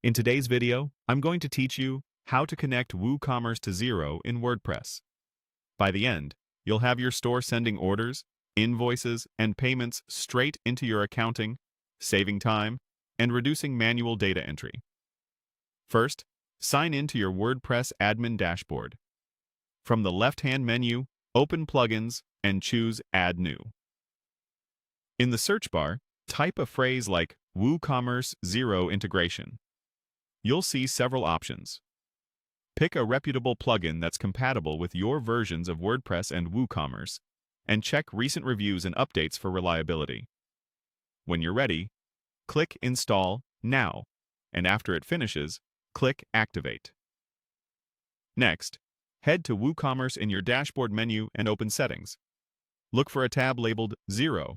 In today's video, I'm going to teach you how to connect WooCommerce to Xero in WordPress. By the end, you'll have your store sending orders, invoices, and payments straight into your accounting, saving time, and reducing manual data entry. First, sign in to your WordPress admin dashboard. From the left-hand menu, open Plugins and choose Add New. In the search bar, type a phrase like WooCommerce Xero integration. You'll see several options. Pick a reputable plugin that's compatible with your versions of WordPress and WooCommerce, and check recent reviews and updates for reliability. When you're ready, click Install Now, and after it finishes, click Activate. Next, head to WooCommerce in your dashboard menu and open Settings. Look for a tab labeled Xero.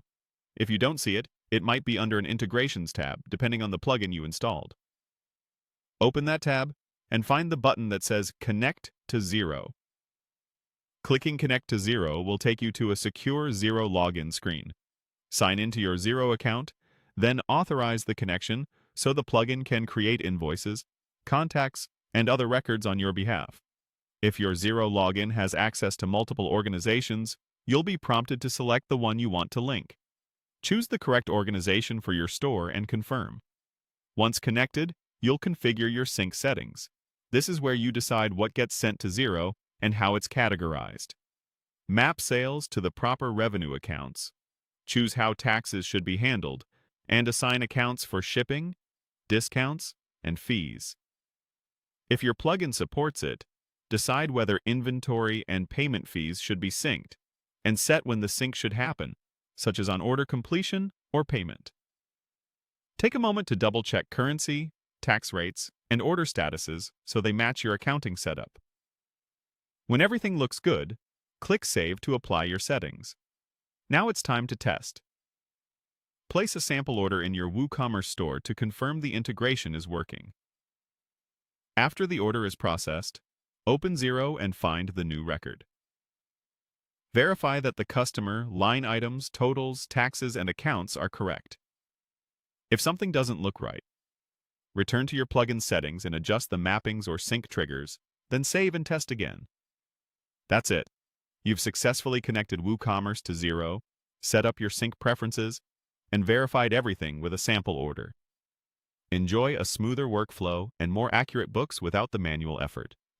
If you don't see it, it might be under an Integrations tab, depending on the plugin you installed. Open that tab and find the button that says Connect to Xero. Clicking Connect to Xero will take you to a secure Xero login screen. Sign into your Xero account, then authorize the connection so the plugin can create invoices, contacts, and other records on your behalf. If your Xero login has access to multiple organizations, you'll be prompted to select the one you want to link. Choose the correct organization for your store and confirm. Once connected, you'll configure your sync settings. This is where you decide what gets sent to Xero and how it's categorized. Map sales to the proper revenue accounts. Choose how taxes should be handled, and assign accounts for shipping, discounts, and fees. If your plugin supports it, decide whether inventory and payment fees should be synced, and set when the sync should happen, such as on order completion or payment. Take a moment to double-check currency, tax rates, and order statuses so they match your accounting setup. When everything looks good, click Save to apply your settings. Now it's time to test. Place a sample order in your WooCommerce store to confirm the integration is working. After the order is processed, open Xero and find the new record. Verify that the customer, line items, totals, taxes, and accounts are correct. If something doesn't look right, return to your plugin settings and adjust the mappings or sync triggers, then save and test again. That's it. You've successfully connected WooCommerce to Xero, set up your sync preferences, and verified everything with a sample order. Enjoy a smoother workflow and more accurate books without the manual effort.